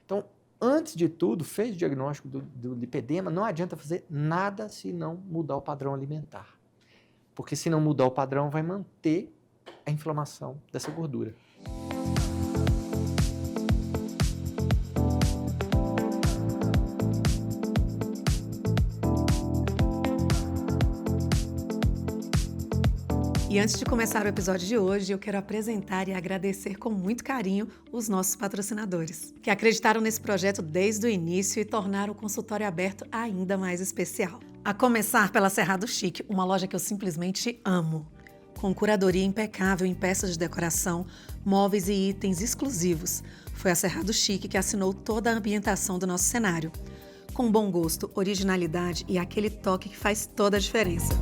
Então, antes de tudo, fez o diagnóstico do lipedema, não adianta fazer nada se não mudar o padrão alimentar. Porque se não mudar o padrão, vai manter a inflamação dessa gordura. E antes de começar o episódio de hoje, eu quero apresentar e agradecer com muito carinho os nossos patrocinadores, que acreditaram nesse projeto desde o início e tornaram o consultório aberto ainda mais especial. A começar pela Cerrado Chic, uma loja que eu simplesmente amo. Com curadoria impecável em peças de decoração, móveis e itens exclusivos. Foi a Cerrado Chic que assinou toda a ambientação do nosso cenário. Com bom gosto, originalidade e aquele toque que faz toda a diferença.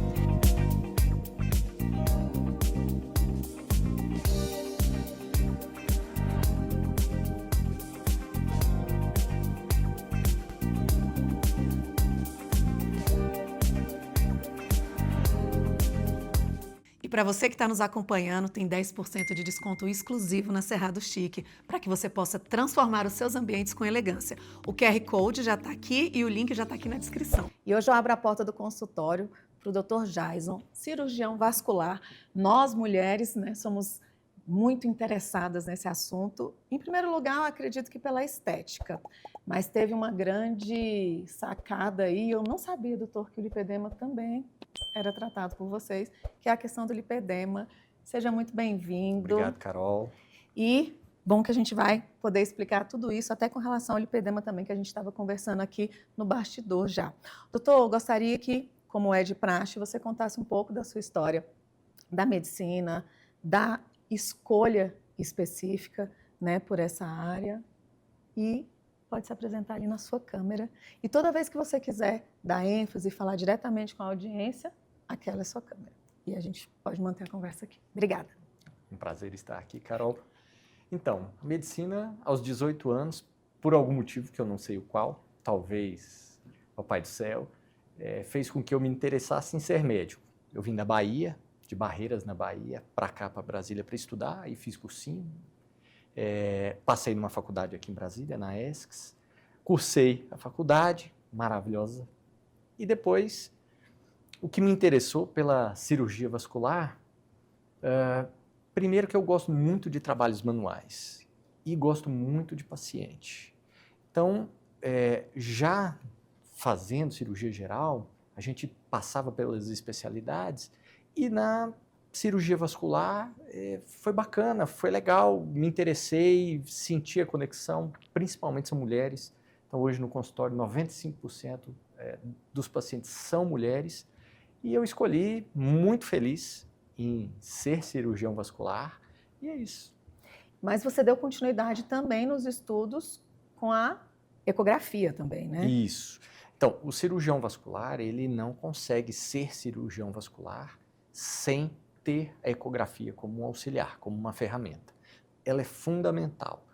E para você que está nos acompanhando, tem 10% de desconto exclusivo na Cerrado Chic, para que você possa transformar os seus ambientes com elegância. O QR Code já está aqui e o link já está aqui na descrição. E hoje eu abro a porta do consultório para o Dr. Jason, cirurgião vascular. Nós, mulheres, somos muito interessadas nesse assunto. Em primeiro lugar, eu acredito que pela estética, mas teve uma grande sacada aí. Eu não sabia, doutor, que o lipedema também era tratado por vocês, que é a questão do lipedema. Seja muito bem-vindo. Obrigado, Carol. E bom que a gente vai poder explicar tudo isso, até com relação ao lipedema também, que a gente estava conversando aqui no bastidor já. Doutor, eu gostaria que, como é de praxe, você contasse um pouco da sua história, da medicina, da escolha específica, por essa área, e pode se apresentar ali na sua câmera. E toda vez que você quiser dar ênfase e falar diretamente com a audiência, aquela é a sua câmera. E a gente pode manter a conversa aqui. Obrigada. Um prazer estar aqui, Carol. Então, a medicina, aos 18 anos, por algum motivo que eu não sei o qual, talvez o Papai do Céu, fez com que eu me interessasse em ser médico. Eu vim da Bahia, de Barreiras, na Bahia, para cá, para Brasília, para estudar, e fiz cursinho. Passei numa faculdade aqui em Brasília, na ESCS, cursei a faculdade, maravilhosa, e depois, o que me interessou pela cirurgia vascular, primeiro que eu gosto muito de trabalhos manuais, e gosto muito de paciente. Então, já fazendo cirurgia geral, a gente passava pelas especialidades, e na cirurgia vascular foi bacana, foi legal, me interessei, senti a conexão, principalmente são mulheres. Então hoje no consultório 95% dos pacientes são mulheres e eu escolhi, muito feliz, em ser cirurgião vascular e é isso. Mas você deu continuidade também nos estudos com a ecografia também, né? Isso. Então, o cirurgião vascular, ele não consegue ser cirurgião vascular sem ter a ecografia como um auxiliar, como uma ferramenta. Ela é fundamental.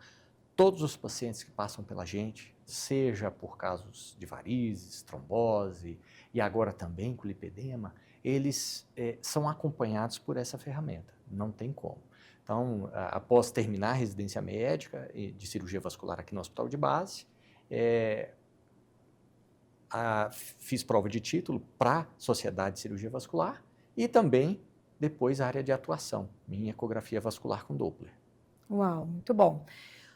Todos os pacientes que passam pela gente, seja por casos de varizes, trombose e agora também com lipedema, eles são acompanhados por essa ferramenta, não tem como. Então, após terminar a residência médica de cirurgia vascular aqui no Hospital de Base, fiz prova de título para a Sociedade de Cirurgia Vascular, e também, depois, a área de atuação, minha ecografia vascular com Doppler. Uau, muito bom.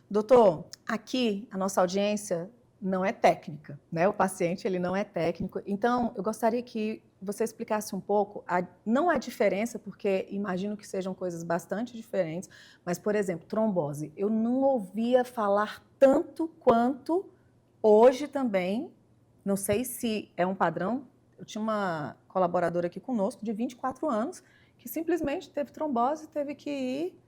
Doutor, aqui a nossa audiência não é técnica, O paciente, ele não é técnico. Então, eu gostaria que você explicasse um pouco, não a diferença, porque imagino que sejam coisas bastante diferentes, mas, por exemplo, trombose. Eu não ouvia falar tanto quanto hoje também, não sei se é um padrão. Eu tinha uma colaboradora aqui conosco de 24 anos que simplesmente teve trombose e teve que ir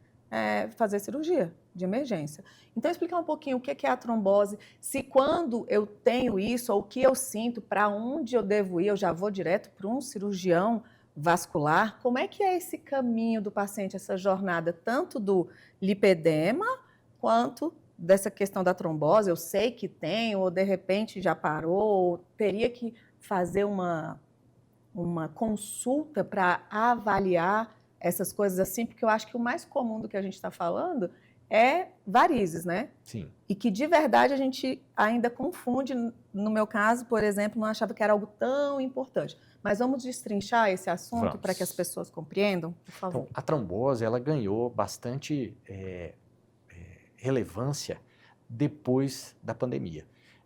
fazer cirurgia de emergência. Então, explicar um pouquinho o que é a trombose, se quando eu tenho isso, ou o que eu sinto, para onde eu devo ir, eu já vou direto para um cirurgião vascular. Como é que é esse caminho do paciente, essa jornada, tanto do lipedema quanto dessa questão da trombose? Eu sei que tem, ou de repente já parou, ou teria que fazer uma consulta para avaliar essas coisas assim, porque eu acho que o mais comum do que a gente está falando é varizes, né? Sim. E que de verdade a gente ainda confunde. No meu caso, por exemplo, não achava que era algo tão importante. Mas vamos destrinchar esse assunto para que as Vamos. pessoas compreendam, por favor. Então, a trombose, ela ganhou bastante relevância depois da pandemia.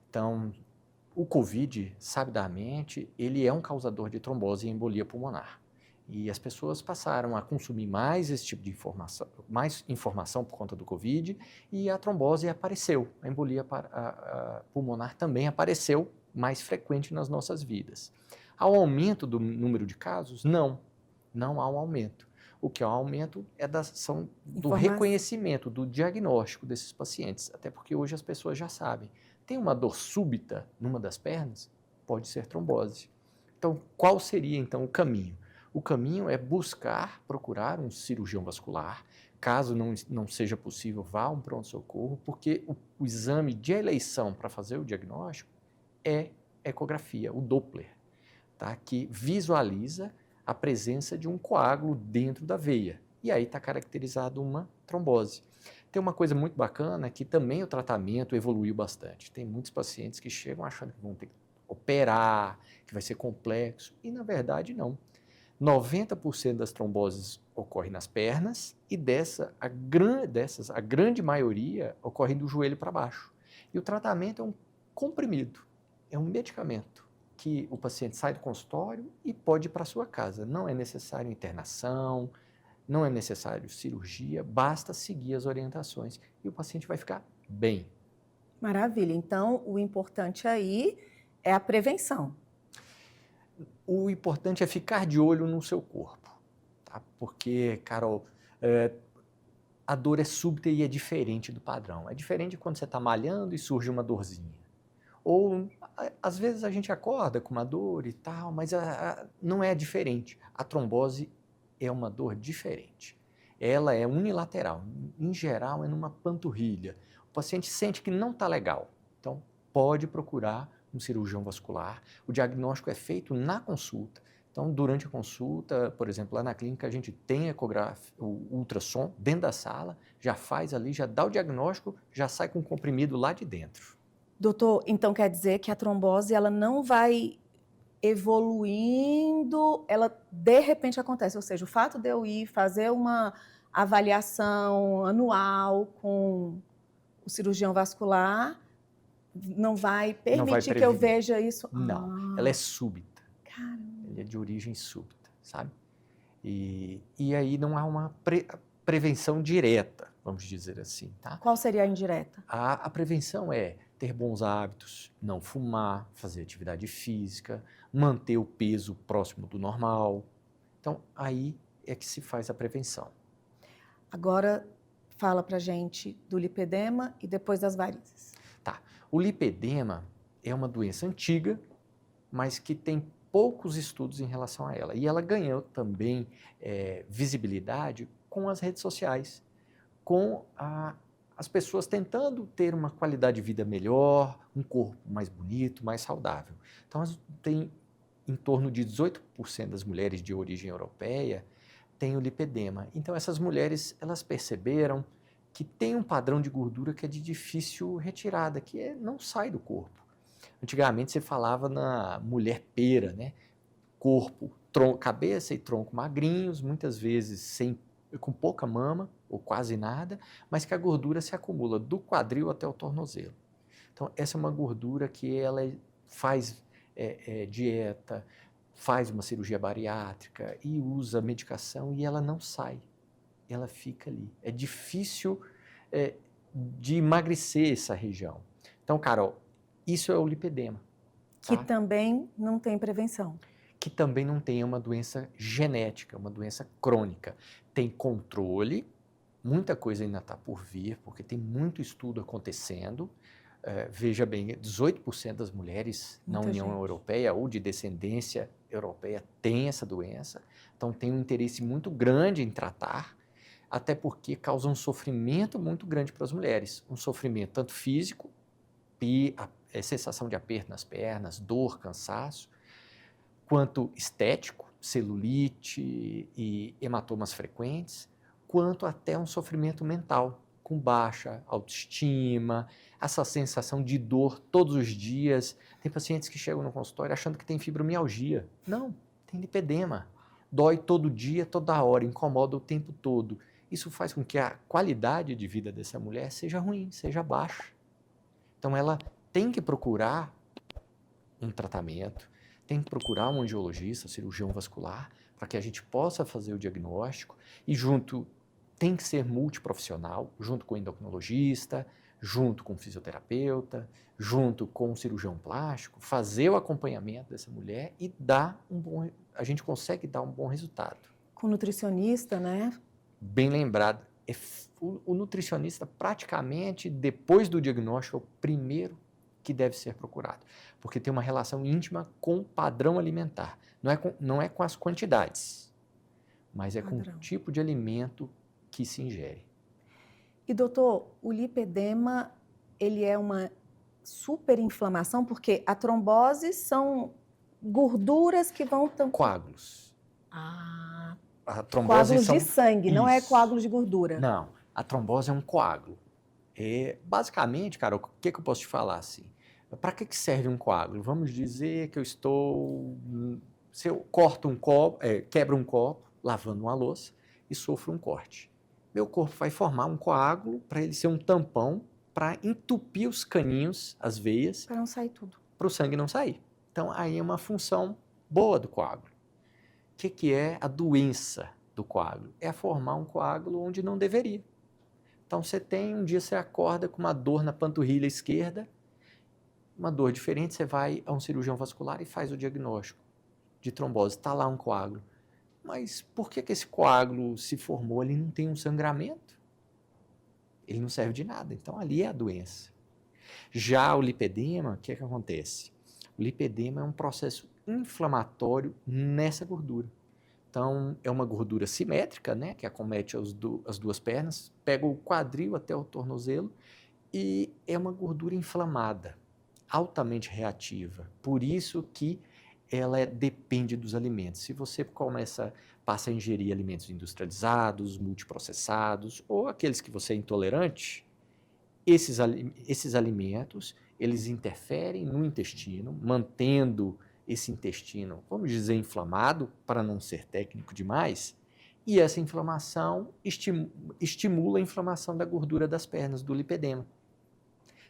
Então, o COVID, sabidamente, ele é um causador de trombose e embolia pulmonar. E as pessoas passaram a consumir mais esse tipo de informação, mais informação por conta do COVID, e a trombose apareceu. A embolia pulmonar também apareceu mais frequente nas nossas vidas. Ao aumento do número de casos? Não há um aumento. O que há um aumento é do reconhecimento, do diagnóstico desses pacientes, até porque hoje as pessoas já sabem. Tem uma dor súbita numa das pernas? Pode ser trombose. Então, qual seria então o caminho? O caminho é procurar um cirurgião vascular. Caso não seja possível, vá a um pronto-socorro, porque o exame de eleição para fazer o diagnóstico é ecografia, o Doppler, tá? Que visualiza a presença de um coágulo dentro da veia. E aí está caracterizado uma trombose. Tem uma coisa muito bacana que também o tratamento evoluiu bastante. Tem muitos pacientes que chegam achando que vão ter que operar, que vai ser complexo, e na verdade não. 90% das tromboses ocorrem nas pernas e a grande maioria ocorre do joelho para baixo. E o tratamento é um comprimido, é um medicamento que o paciente sai do consultório e pode ir para a sua casa. Não é necessário internação, não é necessário cirurgia, basta seguir as orientações e o paciente vai ficar bem. Maravilha. Então, o importante aí é a prevenção. O importante é ficar de olho no seu corpo, tá? Porque, Carol, a dor é súbita e é diferente do padrão. É diferente quando você está malhando e surge uma dorzinha. Ou, às vezes, a gente acorda com uma dor e tal, mas não é diferente. A trombose é uma dor diferente. Ela é unilateral. Em geral, é numa panturrilha. O paciente sente que não está legal. Então, pode procurar um cirurgião vascular. O diagnóstico é feito na consulta. Então, durante a consulta, por exemplo, lá na clínica, a gente tem o ultrassom dentro da sala, já faz ali, já dá o diagnóstico, já sai com o comprimido lá de dentro. Doutor, então quer dizer que a trombose ela não vai evoluindo, ela de repente acontece, ou seja, o fato de eu ir fazer uma avaliação anual com o cirurgião vascular não vai permitir que eu veja isso? Não, ela é súbita. Caramba. Ela é de origem súbita, sabe? E aí não há uma prevenção direta, vamos dizer assim, tá? Qual seria a indireta? A prevenção é ter bons hábitos, não fumar, fazer atividade física, manter o peso próximo do normal. Então, aí é que se faz a prevenção. Agora, fala pra gente do lipedema e depois das varizes. Tá. O lipedema é uma doença antiga, mas que tem poucos estudos em relação a ela. E ela ganhou também visibilidade com as redes sociais, com as pessoas tentando ter uma qualidade de vida melhor, um corpo mais bonito, mais saudável. Então, tem em torno de 18% das mulheres de origem europeia têm o lipedema. Então, essas mulheres, elas perceberam que tem um padrão de gordura que é de difícil retirada, que não sai do corpo. Antigamente, você falava na mulher pera, né? Corpo, cabeça e tronco magrinhos, muitas vezes com pouca mama, ou quase nada, mas que a gordura se acumula do quadril até o tornozelo. Então, essa é uma gordura que ela faz dieta, faz uma cirurgia bariátrica e usa medicação e ela não sai, ela fica ali. É difícil de emagrecer essa região. Então, Carol, isso é o lipedema. Que Tá? também não tem prevenção. Que também não tem uma doença genética, uma doença crônica. Tem controle, muita coisa ainda está por vir, porque tem muito estudo acontecendo. Veja bem, 18% das mulheres na União Europeia ou de descendência europeia têm essa doença. Então, tem um interesse muito grande em tratar, até porque causa um sofrimento muito grande para as mulheres. Um sofrimento tanto físico, sensação de aperto nas pernas, dor, cansaço, quanto estético, celulite e hematomas frequentes, quanto até um sofrimento mental, com baixa autoestima, essa sensação de dor todos os dias. Tem pacientes que chegam no consultório achando que tem fibromialgia. Não, tem lipedema. Dói todo dia, toda hora, incomoda o tempo todo. Isso faz com que a qualidade de vida dessa mulher seja ruim, seja baixa. Então ela tem que procurar um tratamento, tem que procurar um angiologista, cirurgião vascular, para que a gente possa fazer o diagnóstico e junto tem que ser multiprofissional, junto com o endocrinologista, junto com o fisioterapeuta, junto com o cirurgião plástico, fazer o acompanhamento dessa mulher e a gente consegue dar um bom resultado. Com nutricionista, né? Bem lembrado, o nutricionista praticamente depois do diagnóstico é o primeiro que deve ser procurado, porque tem uma relação íntima com o padrão alimentar. Não é com as quantidades, mas é com o tipo de alimento que se ingere. E doutor, o lipedema, ele é uma superinflamação, porque a trombose são gorduras que vão... Coágulos. Ah, A trombose coágulos de sangue, não é coágulos de gordura. Não, a trombose é um coágulo. Basicamente, cara, o que eu posso te falar assim? Para que serve um coágulo? Vamos dizer que se eu corto um copo, quebro um copo, lavando uma louça e sofro um corte. Meu corpo vai formar um coágulo para ele ser um tampão para entupir os caninhos, as veias. Para não sair tudo. Para o sangue não sair. Então, aí é uma função boa do coágulo. O que é a doença do coágulo? É formar um coágulo onde não deveria. Então, um dia você acorda com uma dor na panturrilha esquerda, uma dor diferente, você vai a um cirurgião vascular e faz o diagnóstico de trombose. Está lá um coágulo. Mas por que esse coágulo se formou? Ele não tem um sangramento. Ele não serve de nada. Então, ali é a doença. Já o lipedema, o que acontece? O lipedema é um processo inflamatório nessa gordura. Então, é uma gordura simétrica, né, que acomete as duas pernas, pega o quadril até o tornozelo e é uma gordura inflamada, altamente reativa. Por isso que ela depende dos alimentos. Se você passa a ingerir alimentos industrializados, multiprocessados ou aqueles que você é intolerante, esses alimentos, eles interferem no intestino, mantendo esse intestino, vamos dizer, inflamado, para não ser técnico demais, e essa inflamação estimula a inflamação da gordura das pernas, do lipedema.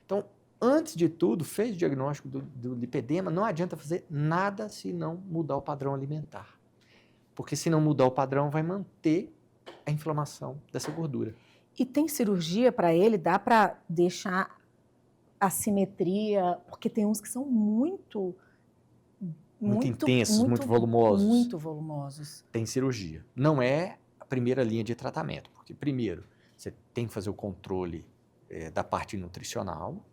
Então, antes de tudo, fez o diagnóstico do lipedema, não adianta fazer nada se não mudar o padrão alimentar. Porque se não mudar o padrão, vai manter a inflamação dessa gordura. E tem cirurgia para ele? Dá para deixar a simetria? Porque tem uns que são muito intensos, muito volumosos. Muito volumosos. Tem cirurgia. Não é a primeira linha de tratamento, porque primeiro você tem que fazer o controle da parte nutricional,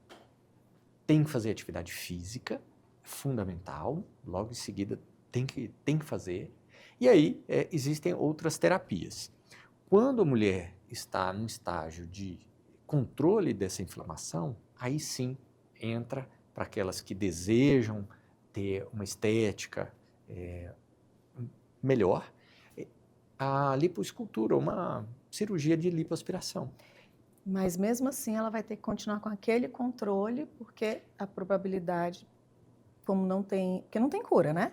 tem que fazer atividade física, fundamental, logo em seguida tem que fazer. E aí existem outras terapias. Quando a mulher está num estágio de controle dessa inflamação, aí sim entra para aquelas que desejam ter uma estética melhor, a lipoescultura, uma cirurgia de lipoaspiração. Mas mesmo assim ela vai ter que continuar com aquele controle, porque a probabilidade, porque não tem cura, né?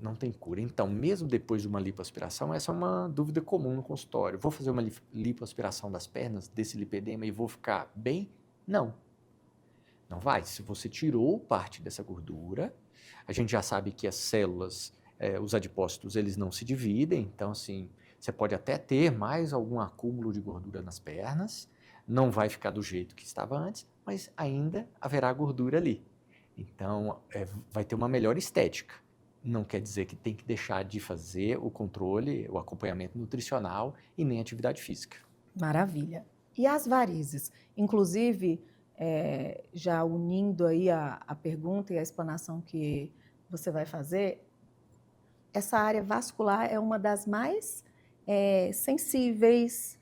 Não tem cura. Então, mesmo depois de uma lipoaspiração, essa é uma dúvida comum no consultório. Vou fazer uma lipoaspiração das pernas, desse lipedema, e vou ficar bem? Não vai. Se você tirou parte dessa gordura, a gente já sabe que as células, os adipócitos, eles não se dividem, então, assim, você pode até ter mais algum acúmulo de gordura nas pernas, não vai ficar do jeito que estava antes, mas ainda haverá gordura ali. Então, vai ter uma melhor estética. Não quer dizer que tem que deixar de fazer o controle, o acompanhamento nutricional e nem atividade física. Maravilha. E as varizes? Inclusive, já unindo aí a pergunta e a explanação que você vai fazer, essa área vascular é uma das mais sensíveis,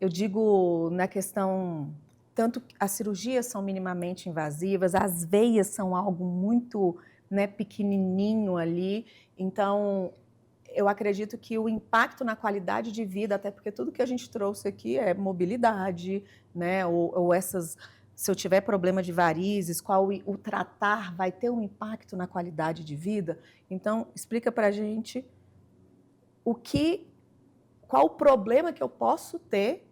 eu digo na questão, tanto as cirurgias são minimamente invasivas, as veias são algo muito pequenininho ali, então eu acredito que o impacto na qualidade de vida, até porque tudo que a gente trouxe aqui é mobilidade, né? Ou essas, se eu tiver problema de varizes, qual o tratar vai ter um impacto na qualidade de vida. Então, explica para a gente qual o problema que eu posso ter,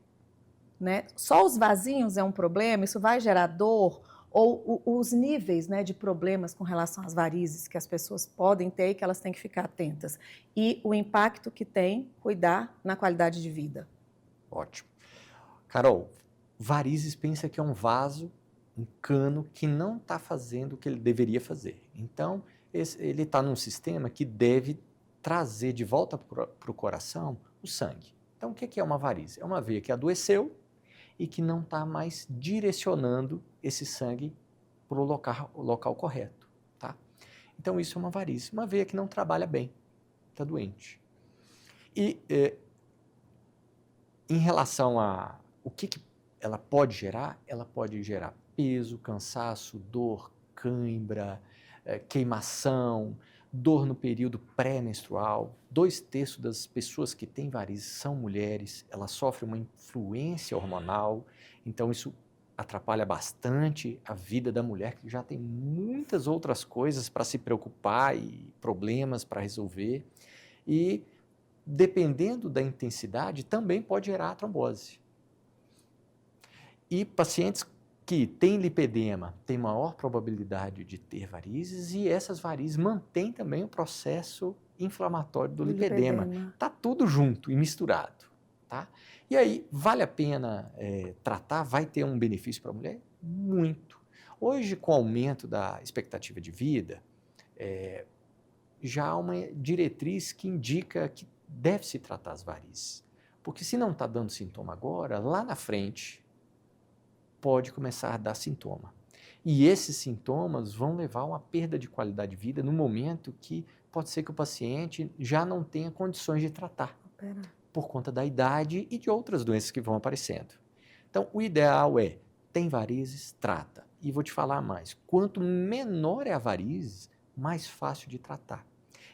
né? Só os vasinhos é um problema? Isso vai gerar dor? Ou os níveis, né, de problemas com relação às varizes que as pessoas podem ter e que elas têm que ficar atentas. E o impacto que tem cuidar na qualidade de vida. Ótimo. Carol, varizes pensa que é um vaso, um cano que não está fazendo o que ele deveria fazer. Então, ele está num sistema que deve trazer de volta para o coração o sangue. Então, o que é uma varize? É uma veia que adoeceu e que não está mais direcionando esse sangue para o local correto, tá? Então, isso é uma varize, uma veia que não trabalha bem, está doente. E em relação a o que ela pode gerar peso, cansaço, dor, cãibra, queimação, dor no período pré-menstrual. 2/3 das pessoas que têm varizes são mulheres, elas sofrem uma influência hormonal, então isso atrapalha bastante a vida da mulher, que já tem muitas outras coisas para se preocupar e problemas para resolver. E, dependendo da intensidade, também pode gerar trombose. E pacientes que têm lipedema têm maior probabilidade de ter varizes, e essas varizes mantêm também o processo inflamatório do lipedema. Está tudo junto e misturado, tá? E aí, vale a pena tratar? Vai ter um benefício para a mulher? Muito. Hoje, com o aumento da expectativa de vida, já há uma diretriz que indica que deve-se tratar as varizes. Porque se não está dando sintoma agora, lá na frente pode começar a dar sintoma. E esses sintomas vão levar a uma perda de qualidade de vida no momento que pode ser que o paciente já não tenha condições de tratar, por conta da idade e de outras doenças que vão aparecendo. Então, o ideal tem varizes, trata. E vou te falar mais, quanto menor é a varize, mais fácil de tratar.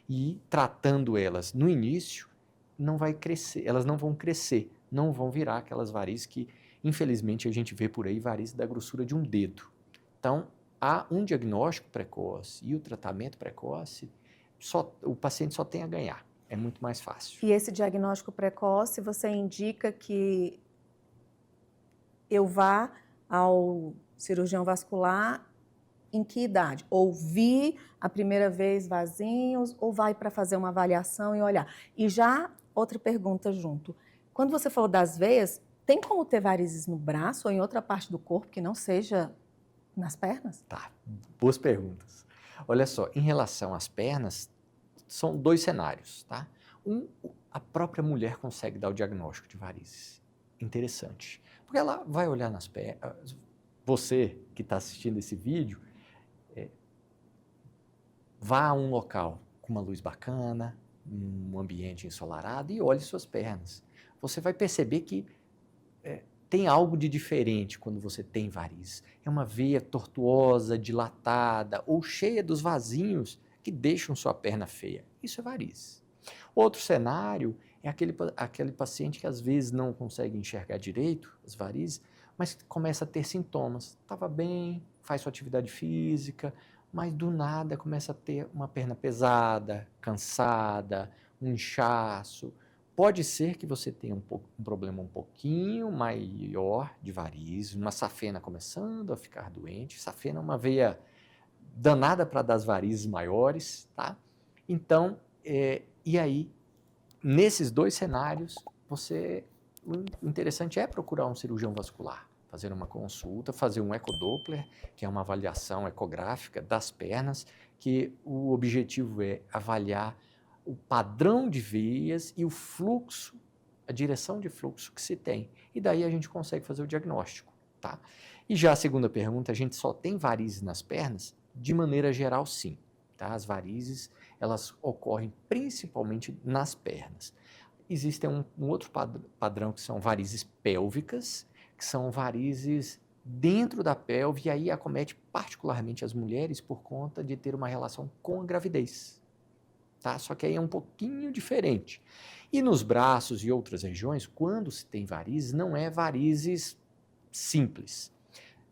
E tratando elas no início, não vai crescer, elas não vão crescer, não vão virar aquelas varizes que, infelizmente, a gente vê por aí, varizes da grossura de um dedo. Então, há um diagnóstico precoce e o tratamento precoce, o paciente só tem a ganhar, é muito mais fácil. E esse diagnóstico precoce, você indica que eu vá ao cirurgião vascular em que idade? Ou vi a primeira vez vasinhos, ou vai para fazer uma avaliação e olhar? E já outra pergunta junto. Quando você falou das veias, tem como ter varizes no braço ou em outra parte do corpo que não seja nas pernas? Tá, boas perguntas. Olha só, em relação às pernas, são 2 cenários, tá? A própria mulher consegue dar o diagnóstico de varizes. Interessante. Porque ela vai olhar nas pernas. Você que está assistindo esse vídeo, vá a um local com uma luz bacana, um ambiente ensolarado e olhe suas pernas. Você vai perceber que tem algo de diferente quando você tem varizes. É uma veia tortuosa, dilatada ou cheia dos vasinhos que deixam sua perna feia. Isso é varizes. Outro cenário é aquele paciente que às vezes não consegue enxergar direito as varizes, mas começa a ter sintomas. Estava bem, faz sua atividade física, mas do nada começa a ter uma perna pesada, cansada, um inchaço. Pode ser que você tenha um problema um pouquinho maior de varizes, uma safena começando a ficar doente. Safena é uma veia danada para dar as varizes maiores, tá? Então, e aí, nesses 2 cenários, o interessante é procurar um cirurgião vascular, fazer uma consulta, fazer um ecodoppler, que é uma avaliação ecográfica das pernas, que o objetivo é avaliar o padrão de veias e o fluxo, a direção de fluxo que se tem. E daí a gente consegue fazer o diagnóstico, tá? E já a segunda pergunta, a gente só tem varizes nas pernas? De maneira geral, sim, tá? As varizes, elas ocorrem principalmente nas pernas. Existem um outro padrão que são varizes pélvicas, que são varizes dentro da pelve, e aí acomete particularmente as mulheres por conta de ter uma relação com a gravidez. tá? Só que aí é um pouquinho diferente. E nos braços e outras regiões, quando se tem varizes, não é varizes simples.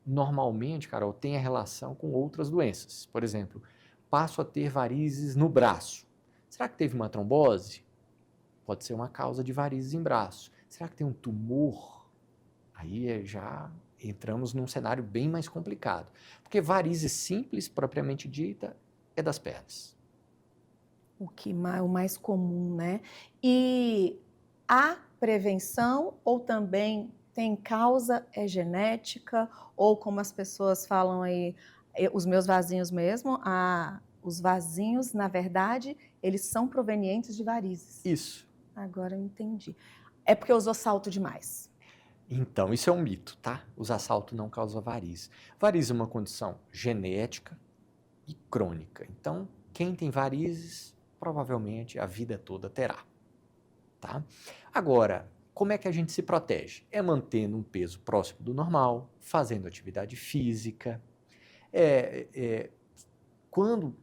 Normalmente, Carol, tem a relação com outras doenças. Por exemplo, passo a ter varizes no braço. Será que teve uma trombose? Pode ser uma causa de varizes em braço. Será que tem um tumor? Aí já entramos num cenário bem mais complicado. Porque varizes simples, propriamente dita, é das pernas. O mais comum, né? E a prevenção ou também tem causa, é genética, ou como as pessoas falam aí, os meus vasinhos mesmo, os vasinhos, na verdade, eles são provenientes de varizes. Isso. Agora eu entendi. É porque usou salto demais. Então, isso é um mito, tá? Usar salto não causa varizes. Varizes é uma condição genética e crônica. Então, quem tem varizes, provavelmente a vida toda terá, tá? Agora, como é que a gente se protege? É mantendo um peso próximo do normal, fazendo atividade física. Quando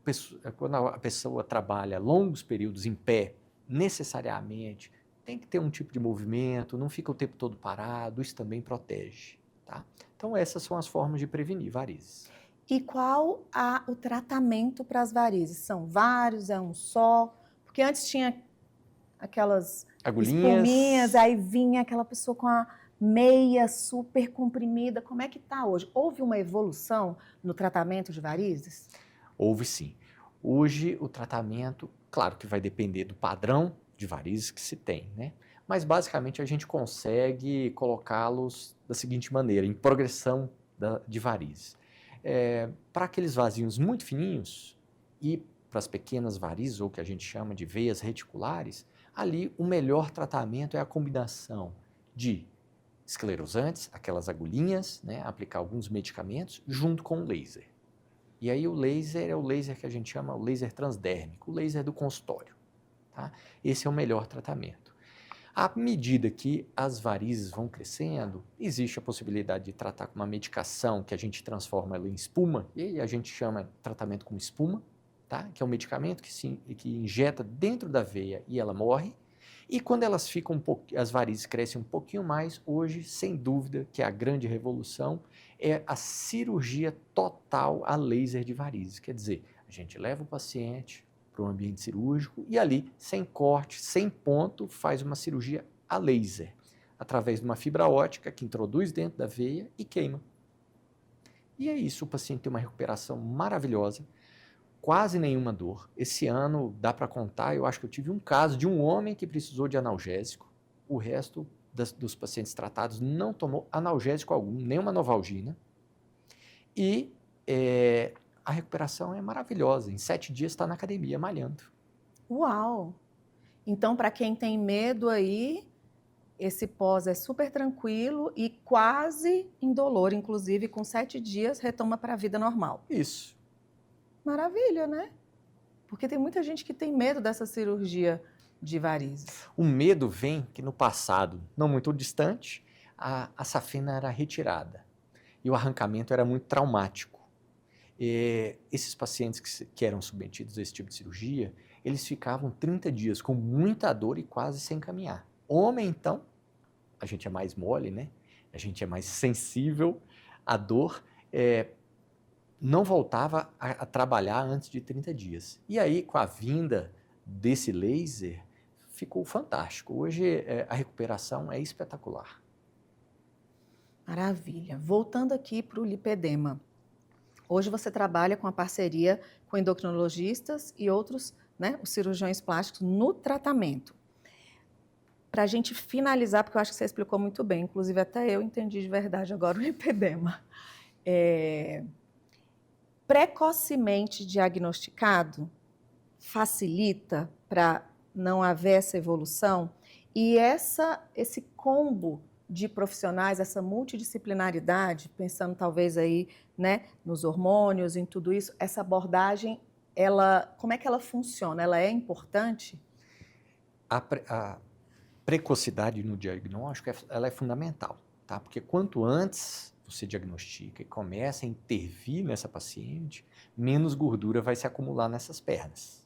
a pessoa trabalha longos períodos em pé, necessariamente tem que ter um tipo de movimento, não fica o tempo todo parado, isso também protege, tá? Então, essas são as formas de prevenir varizes. E qual o tratamento para as varizes? São vários, é um só? Porque antes tinha aquelas Agulhinhas. espuminhas, aí vinha aquela pessoa com a meia super comprimida. Como é que está hoje? Houve uma evolução no tratamento de varizes? Houve sim. Hoje o tratamento, claro que vai depender do padrão de varizes que se tem, né? Mas basicamente a gente consegue colocá-los da seguinte maneira, em progressão de varizes. Para aqueles vasinhos muito fininhos e para as pequenas varizes, ou que a gente chama de veias reticulares, ali o melhor tratamento é a combinação de esclerosantes, aquelas agulhinhas, né, aplicar alguns medicamentos, junto com o laser. E aí o laser é o laser que a gente chama o laser transdérmico, o laser do consultório. Tá? Esse é o melhor tratamento. À medida que as varizes vão crescendo, existe a possibilidade de tratar com uma medicação que a gente transforma ela em espuma, e a gente chama tratamento com espuma, tá? Que é um medicamento que injeta dentro da veia e ela morre. E quando elas ficam as varizes crescem um pouquinho mais, hoje, sem dúvida, que é a grande revolução, é a cirurgia total a laser de varizes. Quer dizer, a gente leva o paciente para um ambiente cirúrgico e ali, sem corte, sem ponto, faz uma cirurgia a laser, através de uma fibra ótica que introduz dentro da veia e queima. E é isso, o paciente tem uma recuperação maravilhosa, quase nenhuma dor. Esse ano, dá para contar, eu acho que eu tive um caso de um homem que precisou de analgésico, o resto dos pacientes tratados não tomou analgésico algum, nenhuma Novalgina, e a recuperação é maravilhosa. Em 7 dias está na academia malhando. Uau! Então, para quem tem medo aí, esse pós é super tranquilo e quase indolor, inclusive com 7 dias retoma para a vida normal. Isso. Maravilha, né? Porque tem muita gente que tem medo dessa cirurgia de varizes. O medo vem que no passado, não muito distante, a safena era retirada e o arrancamento era muito traumático. Esses pacientes que eram submetidos a esse tipo de cirurgia, eles ficavam 30 dias com muita dor e quase sem caminhar. Homem, então, a gente é mais mole, né? A gente é mais sensível à dor, não voltava a trabalhar antes de 30 dias. E aí, com a vinda desse laser, ficou fantástico. Hoje, a recuperação é espetacular. Maravilha. Voltando aqui para o lipedema. Hoje você trabalha com a parceria com endocrinologistas e outros, né, os cirurgiões plásticos no tratamento. Para a gente finalizar, porque eu acho que você explicou muito bem, inclusive até eu entendi de verdade agora o lipedema. Precocemente diagnosticado facilita para não haver essa evolução e esse combo de profissionais, essa multidisciplinaridade, pensando talvez aí, né, nos hormônios, em tudo isso, essa abordagem, como é que ela funciona? Ela é importante? A precocidade no diagnóstico ela é fundamental, tá? Porque quanto antes você diagnostica e começa a intervir nessa paciente, menos gordura vai se acumular nessas pernas.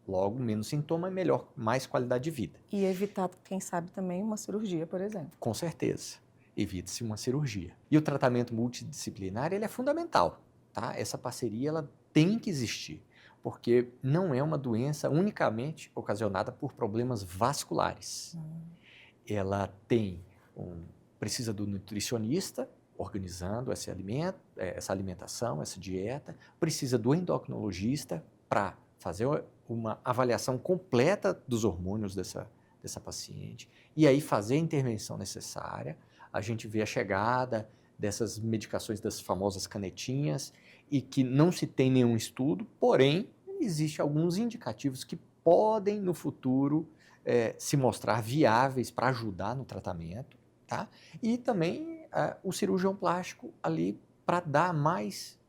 Logo, menos sintoma, melhor, mais qualidade de vida. E evitar, quem sabe, também uma cirurgia, por exemplo. Com certeza, evite-se uma cirurgia. E o tratamento multidisciplinar, ele é fundamental, tá? Essa parceria, ela tem que existir, porque não é uma doença unicamente ocasionada por problemas vasculares. Ela precisa do nutricionista organizando essa alimentação, essa dieta, precisa do endocrinologista para fazer uma avaliação completa dos hormônios dessa paciente e aí fazer a intervenção necessária. A gente vê a chegada dessas medicações, das famosas canetinhas, e que não se tem nenhum estudo, porém, existem alguns indicativos que podem, no futuro, se mostrar viáveis para ajudar no tratamento, tá? E também o cirurgião plástico ali para dar mais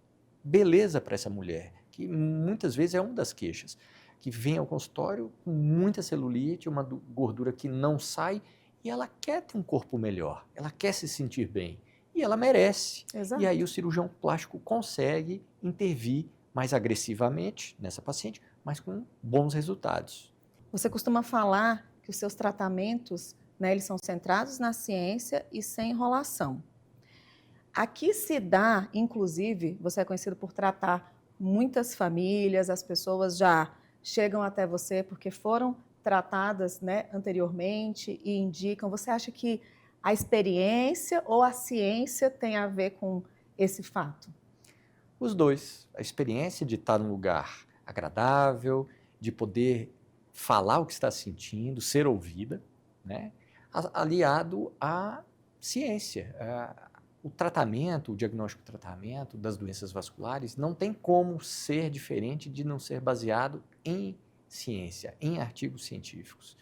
beleza para essa mulher, que muitas vezes é uma das queixas, que vem ao consultório com muita celulite, uma gordura que não sai, e ela quer ter um corpo melhor, ela quer se sentir bem, e ela merece. Exato. E aí o cirurgião plástico consegue intervir mais agressivamente nessa paciente, mas com bons resultados. Você costuma falar que os seus tratamentos, né, eles são centrados na ciência e sem enrolação. Aqui se dá, inclusive, você é conhecido por tratar muitas famílias, as pessoas já chegam até você porque foram tratadas, né, anteriormente e indicam. Você acha que a experiência ou a ciência tem a ver com esse fato? Os dois. A experiência de estar num lugar agradável, de poder falar o que está sentindo, ser ouvida, né? Aliado à ciência. O tratamento, o diagnóstico e tratamento das doenças vasculares não tem como ser diferente de não ser baseado em ciência, em artigos científicos.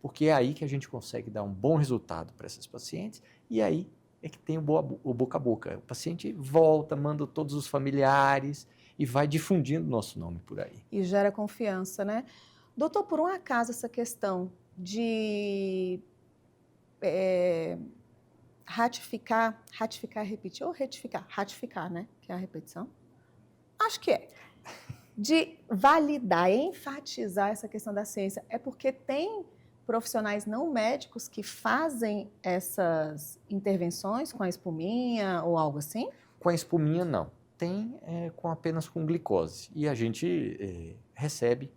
Porque é aí que a gente consegue dar um bom resultado para essas pacientes e aí é que tem o boca a boca. O paciente volta, manda todos os familiares e vai difundindo nosso nome por aí. E gera confiança, né? Doutor, por um acaso essa questão de ratificar e repetir, ou ratificar, né? Que é a repetição. Acho que é. De validar, enfatizar essa questão da ciência. É porque tem profissionais não médicos que fazem essas intervenções com a espuminha ou algo assim? Com a espuminha, não. Tem apenas com glicose. E a gente recebe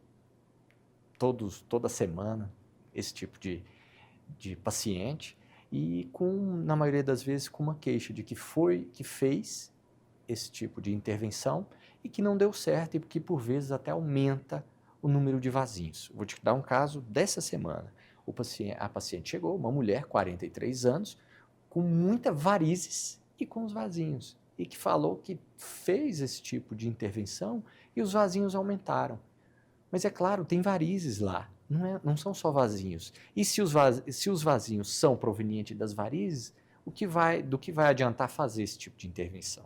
toda semana esse tipo de paciente e na maioria das vezes com uma queixa de que fez esse tipo de intervenção e que não deu certo e que por vezes até aumenta o número de vasinhos. Vou te dar um caso dessa semana. A paciente chegou, uma mulher, 43 anos, com muita varizes e com os vasinhos, e que falou que fez esse tipo de intervenção e os vasinhos aumentaram. Mas é claro, tem varizes lá, não são só vasinhos. E se os vasinhos são provenientes das varizes, do que vai adiantar fazer esse tipo de intervenção?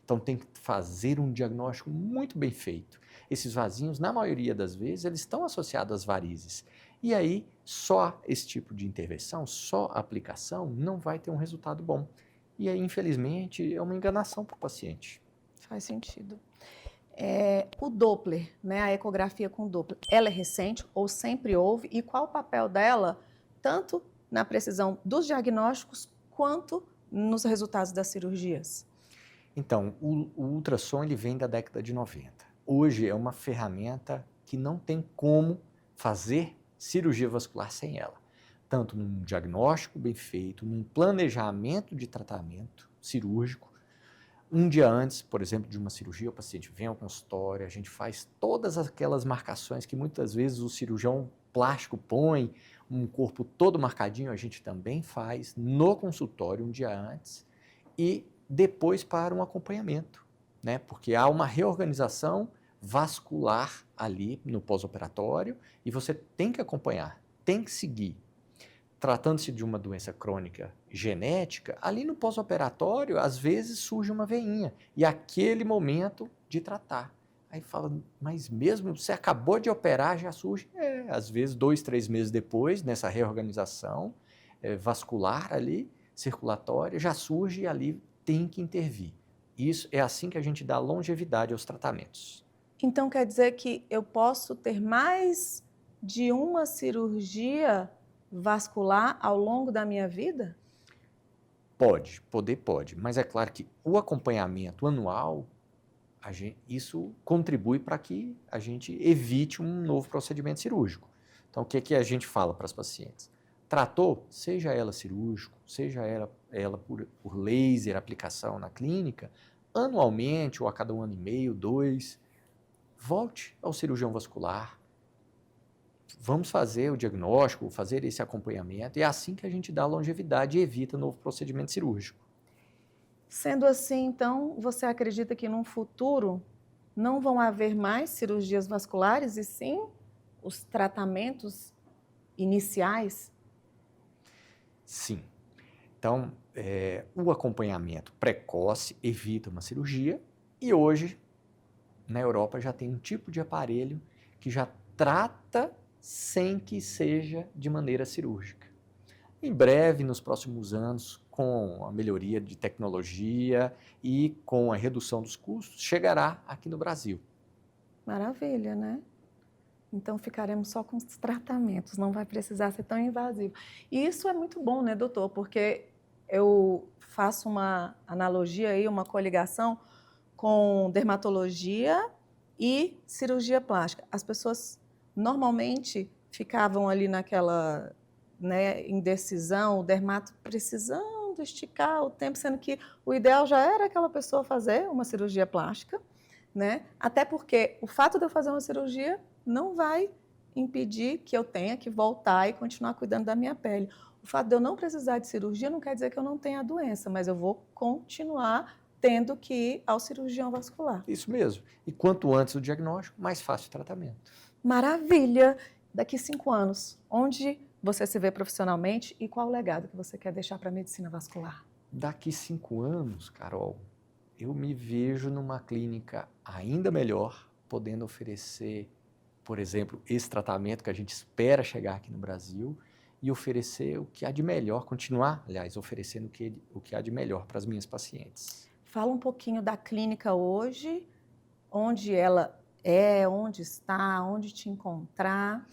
Então tem que fazer um diagnóstico muito bem feito. Esses vasinhos, na maioria das vezes, eles estão associados às varizes. E aí, só esse tipo de intervenção, só aplicação, não vai ter um resultado bom. E aí, infelizmente, é uma enganação para o paciente. Faz sentido. O Doppler, né, a ecografia com Doppler, ela é recente ou sempre houve? E qual o papel dela, tanto na precisão dos diagnósticos, quanto nos resultados das cirurgias? Então, o ultrassom ele vem da década de 90. Hoje é uma ferramenta que não tem como fazer cirurgia vascular sem ela. Tanto num diagnóstico bem feito, num planejamento de tratamento cirúrgico. Um dia antes, por exemplo, de uma cirurgia, o paciente vem ao consultório, a gente faz todas aquelas marcações que muitas vezes o cirurgião plástico põe, um corpo todo marcadinho, a gente também faz no consultório um dia antes e depois para um acompanhamento, né? Porque há uma reorganização vascular ali no pós-operatório e você tem que acompanhar, tem que seguir. Tratando-se de uma doença crônica genética, ali no pós-operatório, às vezes surge uma veinha e é aquele momento de tratar. Aí fala, mas mesmo você acabou de operar, já surge? Às vezes 2, 3 meses depois, nessa reorganização vascular ali, circulatória, já surge e ali tem que intervir. Isso é assim que a gente dá longevidade aos tratamentos. Então quer dizer que eu posso ter mais de uma cirurgia vascular ao longo da minha vida? Pode, mas é claro que o acompanhamento anual, isso contribui para que a gente evite um novo procedimento cirúrgico. Então, o que que a gente fala para as pacientes? Tratou, seja ela cirúrgico, seja ela por laser, aplicação na clínica, anualmente ou a cada 1 ano e meio, 2, volte ao cirurgião vascular. Vamos fazer o diagnóstico, fazer esse acompanhamento, e é assim que a gente dá longevidade e evita novo procedimento cirúrgico. Sendo assim, então, você acredita que num futuro não vão haver mais cirurgias vasculares e sim os tratamentos iniciais? Sim. Então, o acompanhamento precoce evita uma cirurgia, e hoje, na Europa, já tem um tipo de aparelho que já trata sem que seja de maneira cirúrgica. Em breve, nos próximos anos, com a melhoria de tecnologia e com a redução dos custos, chegará aqui no Brasil. Maravilha, né? Então ficaremos só com os tratamentos, não vai precisar ser tão invasivo. E isso é muito bom, né, doutor? Porque eu faço uma analogia aí, uma coligação com dermatologia e cirurgia plástica. As pessoas normalmente ficavam ali naquela, né, indecisão, o dermato precisando esticar o tempo, sendo que o ideal já era aquela pessoa fazer uma cirurgia plástica, né? Até porque o fato de eu fazer uma cirurgia não vai impedir que eu tenha que voltar e continuar cuidando da minha pele. O fato de eu não precisar de cirurgia não quer dizer que eu não tenha a doença, mas eu vou continuar tendo que ir ao cirurgião vascular. Isso mesmo. E quanto antes o diagnóstico, mais fácil o tratamento. Maravilha! Daqui 5 anos, onde você se vê profissionalmente e qual o legado que você quer deixar para a medicina vascular? Daqui 5 anos, Carol, eu me vejo numa clínica ainda melhor, podendo oferecer, por exemplo, esse tratamento que a gente espera chegar aqui no Brasil e oferecer o que há de melhor, continuar, aliás, oferecendo o que há de melhor para as minhas pacientes. Fala um pouquinho da clínica hoje, onde ela é, onde está, onde te encontrar.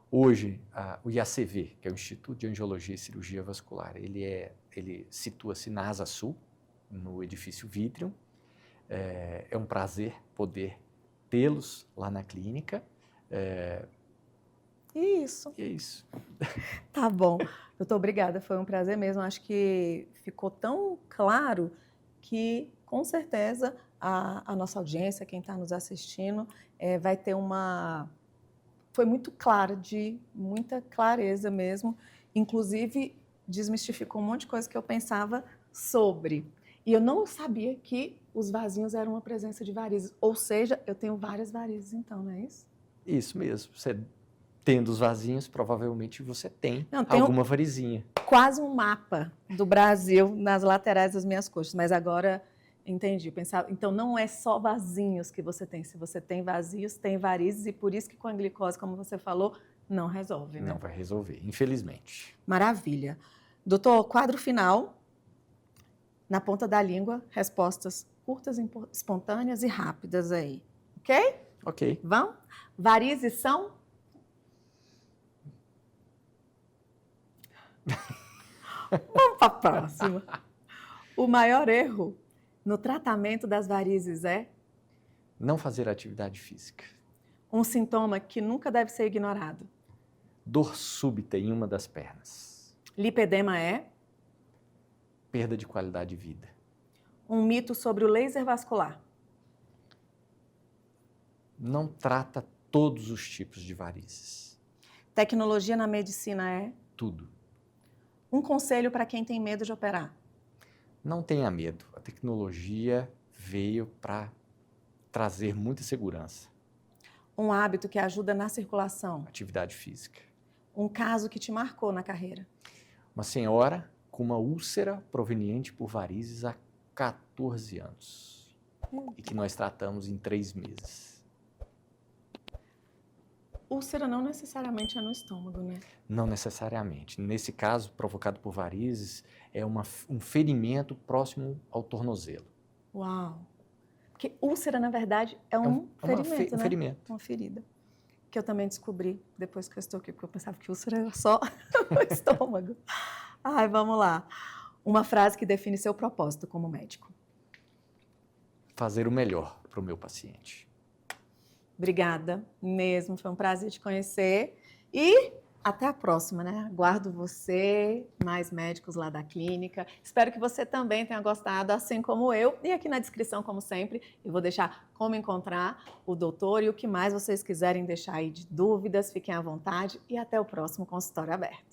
Hoje, o IACV, que é o Instituto de Angiologia e Cirurgia Vascular, ele situa-se na Asa Sul, no edifício Vitrium. É um prazer poder tê-los lá na clínica. Isso. E é isso. Tá bom. Doutor, obrigada. Foi um prazer mesmo. Acho que ficou tão claro que, com certeza, a nossa audiência, quem está nos assistindo, vai ter uma... Foi muito clara, de muita clareza mesmo. Inclusive, desmistificou um monte de coisa que eu pensava sobre. E eu não sabia que os vasinhos eram uma presença de varizes. Ou seja, eu tenho várias varizes, então, não é isso? Isso mesmo. Você tendo os vasinhos, provavelmente você tem Não, tenho alguma varizinha. quase um mapa do Brasil nas laterais das minhas coxas, mas agora entendi. Pensava, então não é só vasinhos que você tem. Se você tem vazios, tem varizes, e por isso que com a glicose, como você falou, não resolve, né? Não vai resolver, infelizmente. Maravilha. Doutor, quadro final. Na ponta da língua, respostas curtas, espontâneas e rápidas aí. Ok? Ok. Vamos? Varizes são? Vamos para a próxima. O maior erro no tratamento das varizes é? Não fazer atividade física. Um sintoma que nunca deve ser ignorado. Dor súbita em uma das pernas. Lipedema é? Perda de qualidade de vida. Um mito sobre o laser vascular. Não trata todos os tipos de varizes. Tecnologia na medicina é? Tudo. Um conselho para quem tem medo de operar. Não tenha medo. A tecnologia veio para trazer muita segurança. Um hábito que ajuda na circulação. Atividade física. Um caso que te marcou na carreira. Uma senhora com uma úlcera proveniente por varizes há 14 anos. E que nós tratamos em 3 meses. Úlcera não necessariamente é no estômago, né? Não necessariamente. Nesse caso, provocado por varizes, é um ferimento próximo ao tornozelo. Uau! Porque úlcera, na verdade, é um ferimento, um né? ferimento. Uma ferida. Que eu também descobri depois que eu estou aqui, porque eu pensava que úlcera era só no estômago. Ai, vamos lá. Uma frase que define seu propósito como médico. Fazer o melhor para o meu paciente. Obrigada mesmo, foi um prazer te conhecer. E até a próxima, né? Aguardo você, mais médicos lá da clínica. Espero que você também tenha gostado, assim como eu. E aqui na descrição, como sempre, eu vou deixar como encontrar o doutor e o que mais vocês quiserem deixar aí de dúvidas. Fiquem à vontade e até o próximo consultório aberto.